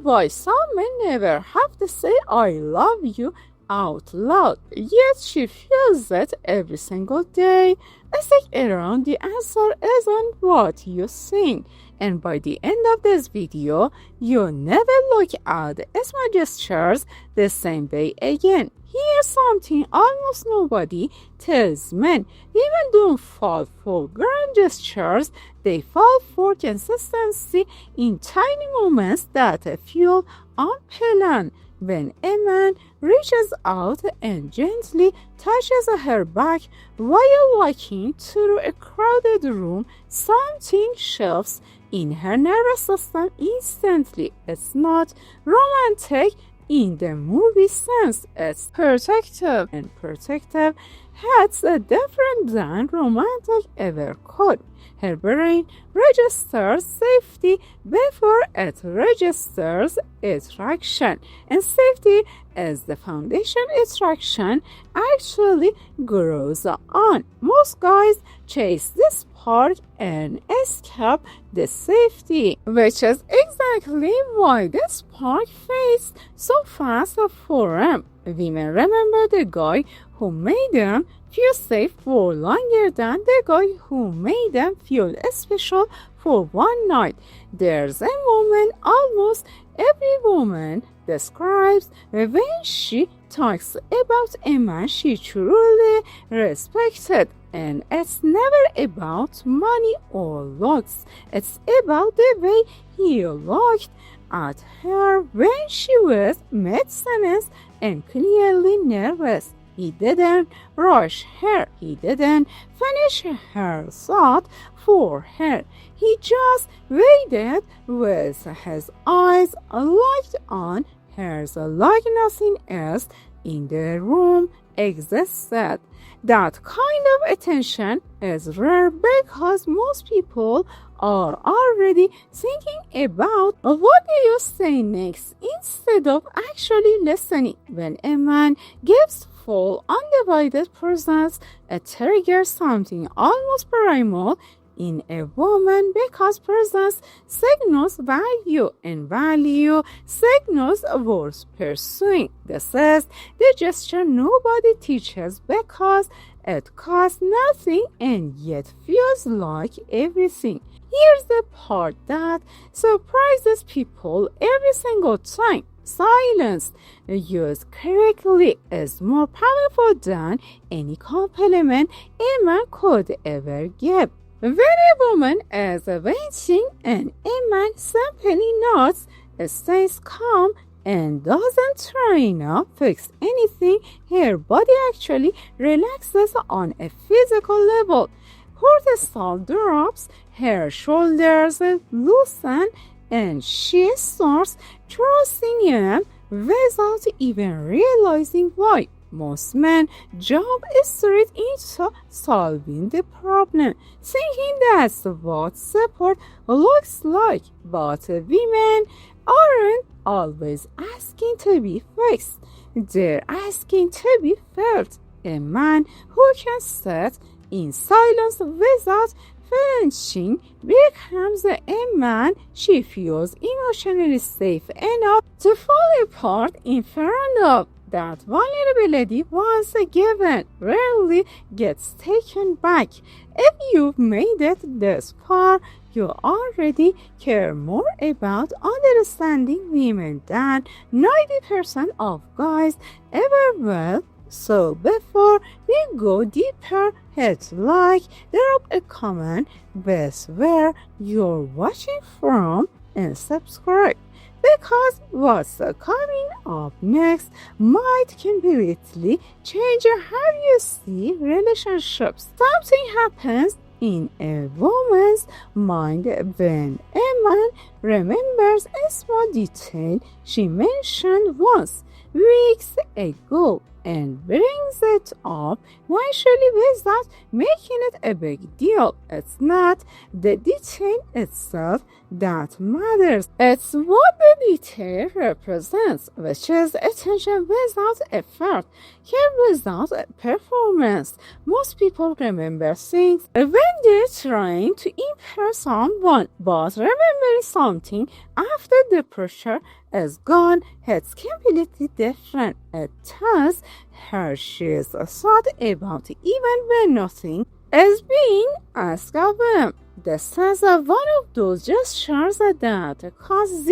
why some men never have to say I love you out loud, yet she feels it every single day. Stick around, the answer isn't what you think. And by the end of this video, you'll never look at small gestures the same way again. Here's something almost nobody tells men. Women don't fall for grand gestures, they fall for consistency in tiny moments that feel unplanned. When a man reaches out and gently touches her back while walking through a crowded room, something shifts in her nervous system instantly. It's not romantic in the movie sense, it's protective, and protective hits different than romantic ever could. Her brain registers safety before it registers attraction, and safety is the foundation attraction actually grows on. Most guys chase this part and escape the safety, which is exactly why the spark fades so fast for them. Women remember the guy who made them feel safe for longer than the guy who made them feel special for one night. There's a moment almost every woman describes when she talks about a man she truly respected. And it's never about money or looks. It's about the way he looked at her when she was mid-sentence and clearly nervous. He didn't rush her. He didn't finish her thought for her. He just waited with his eyes locked on hers like nothing else in the room existed. That kind of attention is rare because most people are already thinking about what do you say next instead of actually listening. When a man gives full undivided presence, it triggers something almost primal in a woman because presence signals value and value signals worth pursuing. This is the gesture nobody teaches because it costs nothing and yet feels like everything. Here's the part that surprises people every single time. Silence used correctly is more powerful than any compliment a man could ever give. When a woman is waiting and a man simply nods, stays calm, and doesn't try to fix anything, her body actually relaxes on a physical level. Cortisol drops, her shoulders loosen, and she starts trusting him without even realizing why. Most men jump straight into solving the problem, thinking that's what support looks like. But women aren't always asking to be fixed. They're asking to be felt. A man who can sit in silence without flinching becomes a man she feels emotionally safe enough to fall apart in front of. That vulnerability, once given, rarely gets taken back. If you've made it this far, you already care more about understanding women than 90% of guys ever will. So before we go deeper, hit like, drop a comment with where you're watching from, and subscribe. Because what's coming up next might completely change how you see relationships. Something happens in a woman's mind when a man remembers a small detail she mentioned once weeks ago and brings it up casually without making it a big deal. It's not the detail itself that matters. It's what the detail represents, which is attention without effort, care without performance. Most people remember things when they're trying to impress someone, but remembering something after the pressure is gone hits completely different. It tells her she's thought about even when nothing is being asked of them. This is one of those gestures that cost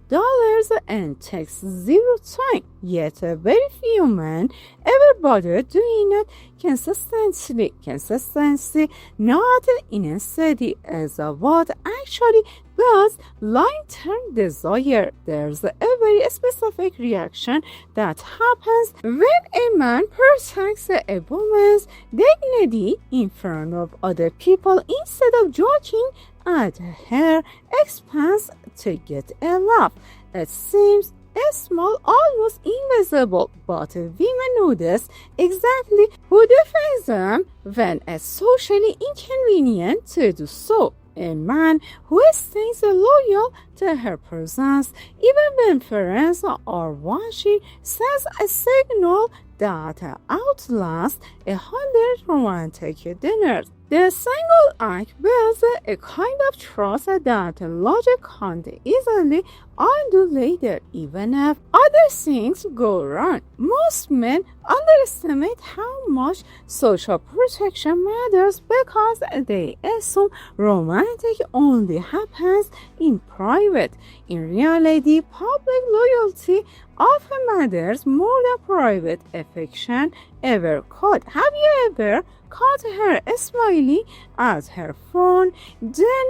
$0 and takes zero time. Yet very few men ever bother doing it consistently. Consistency, not intensity, is what actually builds long-term desire. There's a very specific reaction that happens when a man protects a woman's dignity in front of other people instead of joking at her expense to get a laugh. It seems small, almost invisible, but women notice exactly who defends them when it's socially inconvenient to do so. A man who stays loyal to her presence even when friends are watching sends a signal that outlasts 100 romantic dinners. The single act builds a kind of trust that logic can't easily undo later, even if other things go wrong. Most men underestimate how much social protection matters because they assume romantic only happens in private. In reality, public loyalty often matters more than private affection ever could. Have you ever caught her smiling at her phone, then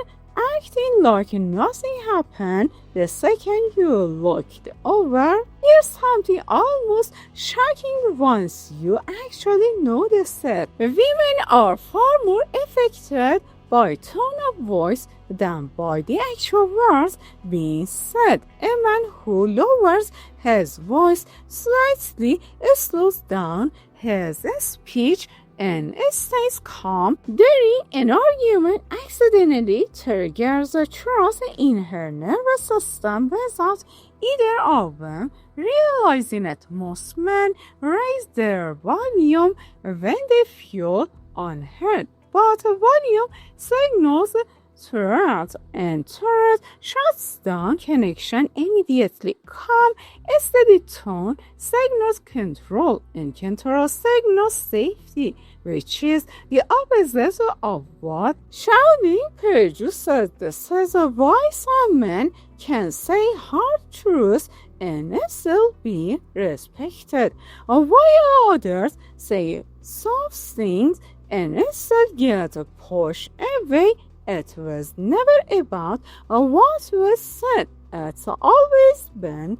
acting like nothing happened the second you looked over? Here's something almost shocking once you actually notice it. Women are far more affected by tone of voice than by the actual words being said. A man who lowers his voice slightly slows down his speech and stays calm during an argument accidentally triggers a trust in her nervous system without either of them realizing it. Most men raise their volume when they feel unheard, but volume signals threat, and threat shuts down connection immediately. Calm, steady tone signals control, and control signals safety, which is the opposite of what shouting produces. This is why some men can say hard truths and still be respected, while others say soft things and still get pushed away. It was never about what was said. It's always been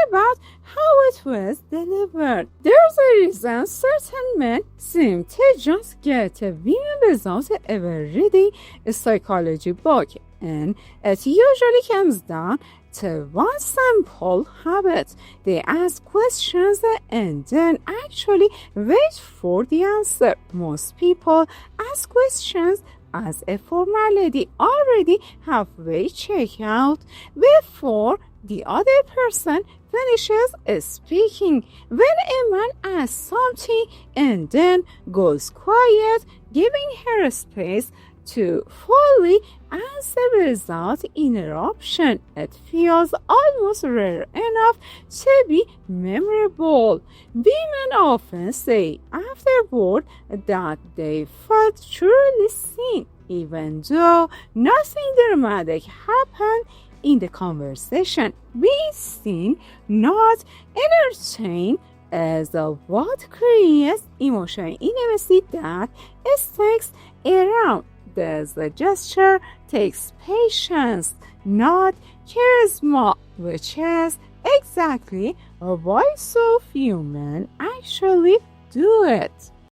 about how it was delivered. There's a reason certain men seem to just get women without ever reading a psychology book, and it usually comes down to one simple habit. They ask questions and then actually wait for the answer. Most people ask questions as a formality, already halfway checked out before the other person finishes speaking. When a man asks something and then goes quiet, giving her space to fully answer without interruption, it feels almost rare enough to be memorable. Women often say afterward that they felt truly seen, even though nothing dramatic happened in the conversation. Being seen, not entertained, is what creates emotional intimacy that sticks around. This gesture takes patience, not charisma, which is exactly why so few men actually do it.